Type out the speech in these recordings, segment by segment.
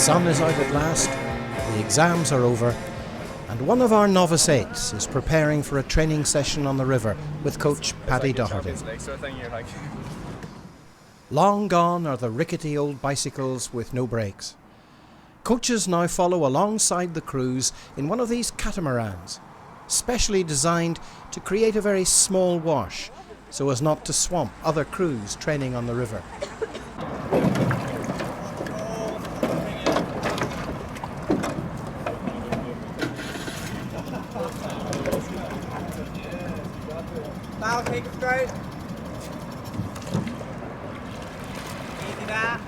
sun is out at last, the exams are over, and one of our novice eights is preparing for a training session on the river with coach Paddy Doherty. Long gone are the rickety old bicycles with no brakes. Coaches now follow alongside the crews in one of these catamarans, specially designed to create a very small wash so as not to swamp other crews training on the river. Now take it straight. Easy there.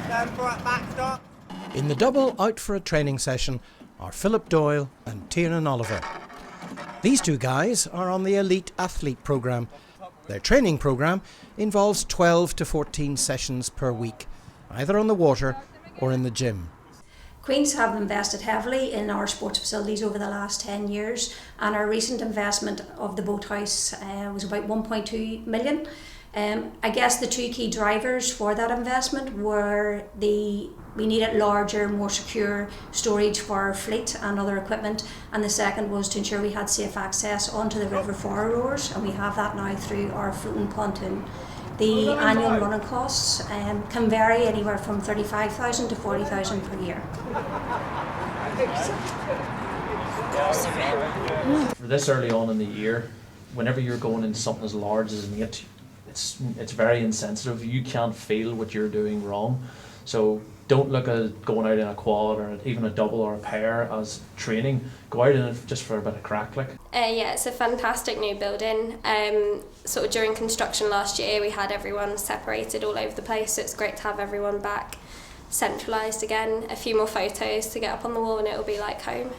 Turn for it, back stop. In the double out for a training session are Philip Doyle and Tiernan Oliver. These two guys are on the elite athlete programme. Their training programme involves 12 to 14 sessions per week, either on the water or in the gym. Queen's have invested heavily in our sports facilities over the last 10 years, and our recent investment of the boathouse was about 1.2 million. I guess the two key drivers for that investment were we needed larger, more secure storage for our fleet and other equipment, and the second was to ensure we had safe access onto the river for our rowers, and we have that now through our floating pontoon. The annual running costs can vary anywhere from 35,000 to 40,000 per year. For this early on in the year, whenever you're going into something as large as an 8, it's very insensitive. You can't feel what you're doing wrong. So don't look at going out in a quad or even a double or a pair as training. Go out in it just for a bit of crack. Yeah, it's a fantastic new building. Sort of during construction last year, we had everyone separated all over the place, so it's great to have everyone back centralised again. A few more photos to get up on the wall and it'll be like home.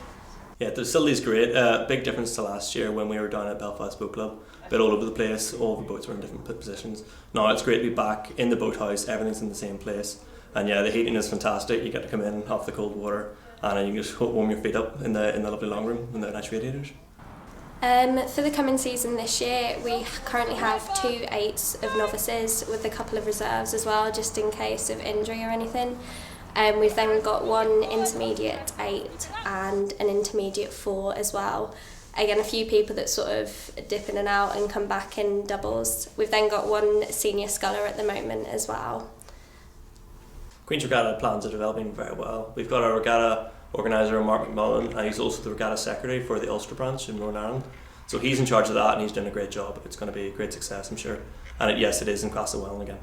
Yeah, the facility's great. Big difference to last year when we were down at Belfast Boat Club. A bit all over the place, all the boats were in different positions. Now it's great to be back in the boathouse, everything's in the same place. And yeah, the heating is fantastic. You get to come in off the cold water and then you can just warm your feet up in the lovely long room in the nice radiators. For the coming season this year, we currently have 2 8s of novices with a couple of reserves as well, just in case of injury or anything. We've then got 1 intermediate 8 and an intermediate 4 as well. Again, a few people that sort of dip in and out and come back in doubles. We've then got 1 senior sculler at the moment as well. Queen's Regatta plans are developing very well. We've got our regatta organiser Mark McMullen, and he's also the regatta secretary for the Ulster branch in Northern Ireland. So he's in charge of that and he's doing a great job. It's going to be a great success, I'm sure. And yes, it is in Castlewellan again.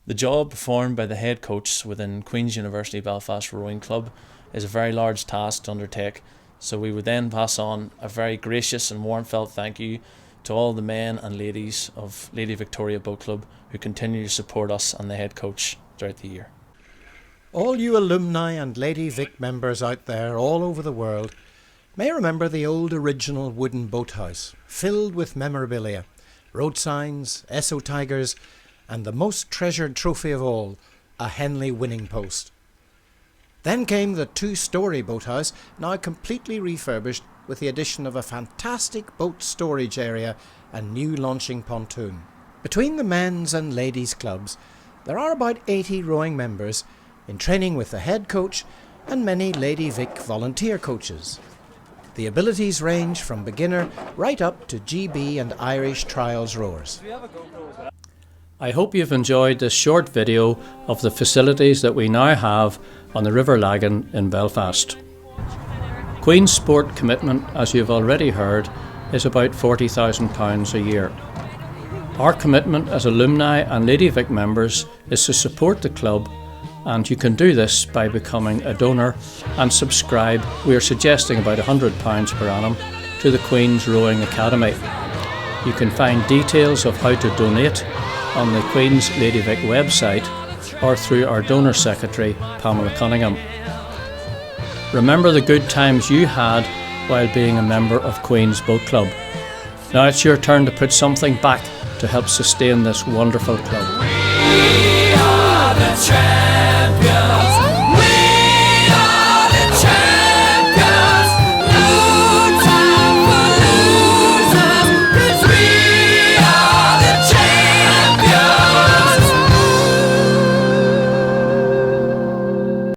The job performed by the head coach within Queen's University Belfast Rowing Club is a very large task to undertake, so we would then pass on a very gracious and warm felt thank you to all the men and ladies of Lady Victoria Boat Club who continue to support us and the head coach throughout the year. All you alumni and Lady Vic members out there all over the world may remember the old original wooden boathouse, filled with memorabilia, road signs, Esso Tigers, and the most treasured trophy of all, a Henley winning post. Then came the 2-storey boathouse, now completely refurbished with the addition of a fantastic boat storage area and new launching pontoon. Between the men's and ladies' clubs, there are about 80 rowing members in training with the head coach and many Lady Vic volunteer coaches. The abilities range from beginner right up to GB and Irish trials rowers. I hope you've enjoyed this short video of the facilities that we now have on the River Lagan in Belfast. Queen's sport commitment, as you've already heard, is about £40,000 a year. Our commitment as alumni and Lady Vic members is to support the club, and you can do this by becoming a donor and subscribe. We are suggesting about £100 per annum to the Queen's Rowing Academy. You can find details of how to donate on the Queen's Lady Vic website or through our donor secretary, Pamela Cunningham. Remember the good times you had while being a member of Queen's Boat Club. Now it's your turn to put something back to help sustain this wonderful club. We are the